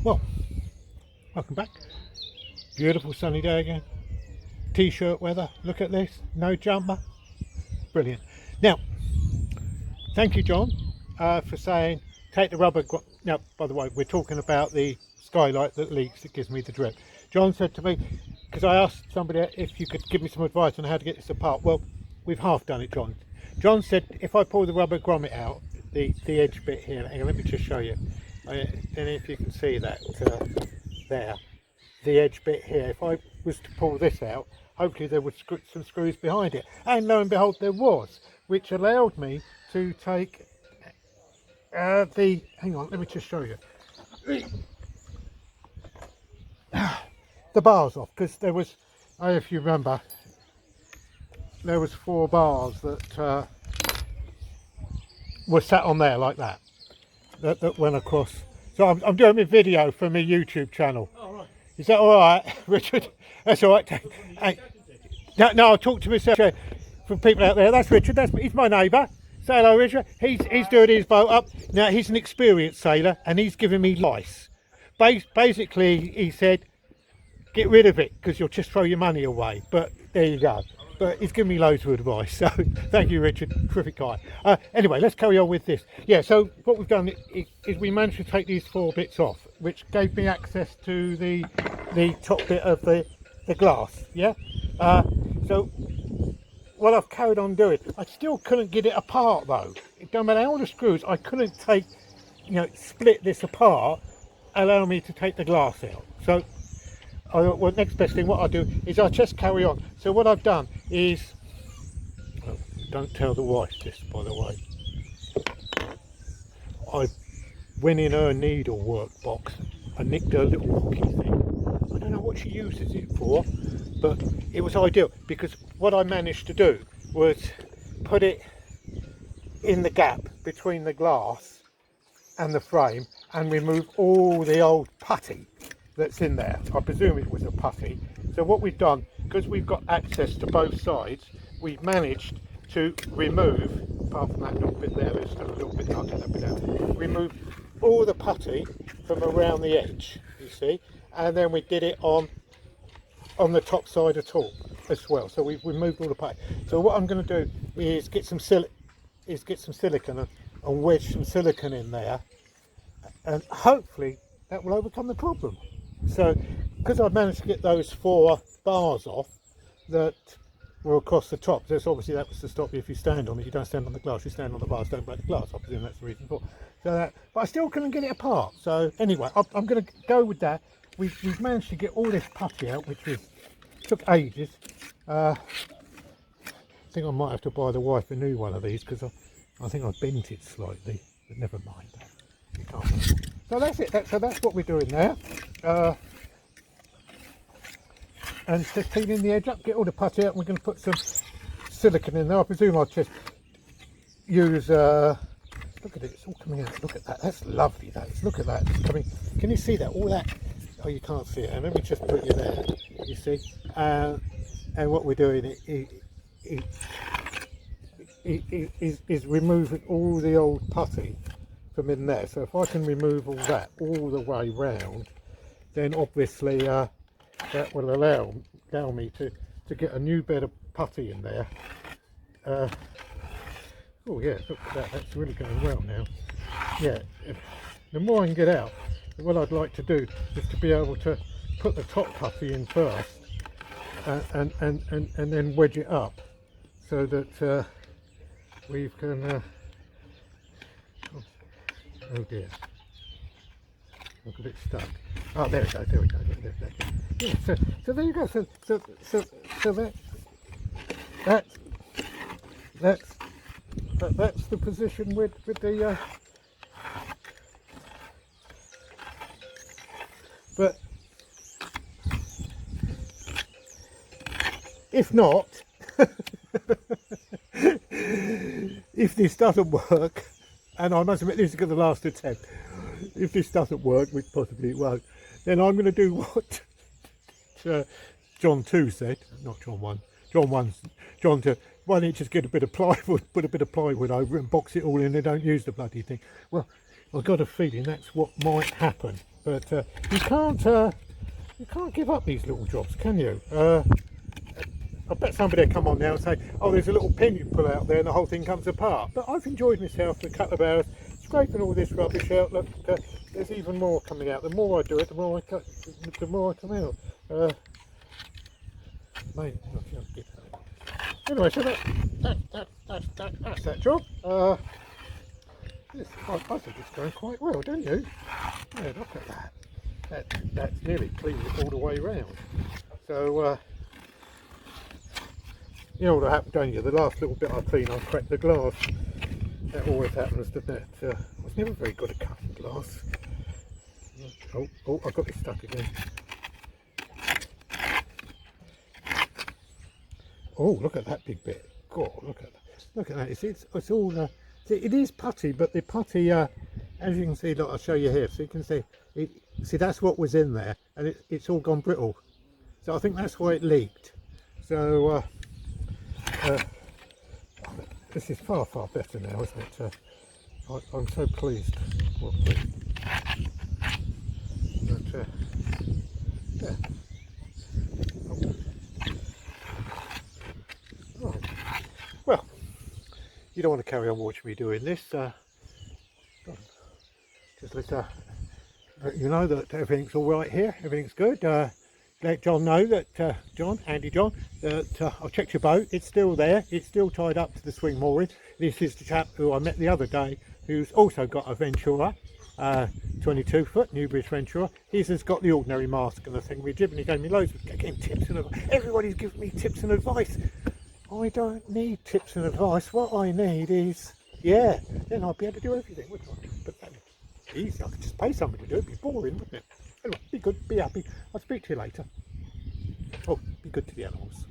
Well, welcome back. Beautiful sunny day again. T-shirt weather. Look at this. No jumper. Brilliant. Now, thank you, John, for saying take the rubber. Now, by the way, we're talking about the skylight that leaks. That gives me the drip. John said to me, because I asked somebody if you could give me some advice on how to get this apart. Well, we've half done it, John. John said if I pull the rubber grommet out, the edge bit here. Hang on, let me just show you. And if you can see that there, the edge bit here. If I was to pull this out, hopefully there would some screws behind it, and lo and behold there was, which allowed me to take hang on, let me just show you the bars off, because there was, if you remember, there was 4 bars that were sat on there like that went across. So I'm doing a video for my YouTube channel. Oh, right. Is that all right, Richard? That's all right. Hey, no, I'll talk to myself from people out there. That's Richard. He's my neighbour. Say hello, Richard. He's doing his boat up. Now, he's an experienced sailor, and he's giving me lice. Basically, he said, get rid of it, because you'll just throw your money away. But there you go. But he's given me loads of advice, so thank you, Richard. Terrific guy. Anyway, let's carry on with this. Yeah, so what we've done is we managed to take these 4 bits off, which gave me access to the top bit of the glass. Yeah. So what I've carried on doing, I still couldn't get it apart though. It don't matter all the screws, I couldn't split this apart, allow me to take the glass out. So well, next best thing, what I do is I just carry on. So what I've done is, well, don't tell the wife this, by the way, I went in her needle work box and nicked her little hockey thing. I don't know what she uses it for, but it was ideal, because what I managed to do was put it in the gap between the glass and the frame and remove all the old putty that's in there. I presume it was a putty. So what we've done, because we've got access to both sides, we've managed to remove, apart from that little bit there, there's still a little bit, I'll get that bit out, remove all the putty from around the edge, you see, and then we did it on the top side at all as well. So we've removed all the putty. So what I'm going to do is get some silicone and wedge some silicone in there, and hopefully that will overcome the problem. So because I've managed to get those 4 bars off that were across the top, there's obviously that was to stop you if you stand on it. You don't stand on the glass, you stand on the bars, don't break the glass. I presume that's the reason for. So but I still couldn't get it apart. So anyway, I'm going to go with that. We've managed to get all this putty out, which took ages. I think I might have to buy the wife a new one of these, because I think I bent it slightly, but never mind that. You can't. So that's it. So that's what we're doing there. And just cleaning the edge up, get all the putty out, and we're going to put some silicone in there. I presume I'll just use, look at it, it's all coming out. Look at that, that's lovely, that is. Look at that, it's coming. Can you see that? All that, oh, you can't see it. And let me just put you there, you see. And what we're doing is removing all the old putty from in there. So if I can remove all that all the way round, then obviously that will allow me to get a new bed of putty in there. Oh yeah, look at that, that's really going well now. Yeah, the more I can get out, what I'd like to do is to be able to put the top putty in first and then wedge it up, so that we can oh dear, look at it stuck. Oh, there we go, there we go. Yeah, so there you go. So that's the position with the but if not, if this doesn't work, and I must admit this is going to last attempt, if this doesn't work, which possibly it won't, then I'm going to do what John 2 said, not John 1. John 2, why don't you just get a bit of plywood, put a bit of plywood over it and box it all in, they don't use the bloody thing. Well, I've got a feeling that's what might happen. But you can't give up these little jobs, can you? I bet somebody will come on now and say, oh, there's a little pin you pull out there and the whole thing comes apart. But I've enjoyed myself for a couple of hours scraping all this rubbish out. Look, there's even more coming out. The more I do it, the more I cut, the more I come out. Mate, anyway, so that's that job. I think it's going quite well, don't you? Yeah, look at that. That's nearly cleaned it all the way round. So, you know what happened, don't you? The last little bit I clean, I cracked the glass. That always happens, doesn't it? I was never very good at cutting glass. Oh, I got it stuck again. Oh, look at that big bit. God, look at that. Look at that. It's all. It is putty, but the putty, as you can see, look, I'll show you here. So you can see, see that's what was in there, and it's all gone brittle. So I think that's why it leaked. So this is far better now, isn't it? I'm so pleased. Well, but, yeah. Right. Well, you don't want to carry on watching me doing this. Just let you know that everything's all right here. Everything's good. Let John know that Andy John, that I've checked your boat. It's still there. It's still tied up to the swing mooring. This is the chap who I met the other day, who's also got a Ventura, 22 foot Newbridge Ventura. He's just got the ordinary mask and the thing we did, and he gave me loads of tips and advice. Everybody's giving me tips and advice. I don't need tips and advice. What I need is, yeah, then I'll be able to do everything, wouldn't I? But that'd be easy. I could just pay somebody to do it. It'd be boring, wouldn't it? Anyway, be good, be happy. I'll speak to you later. Oh, be good to the animals.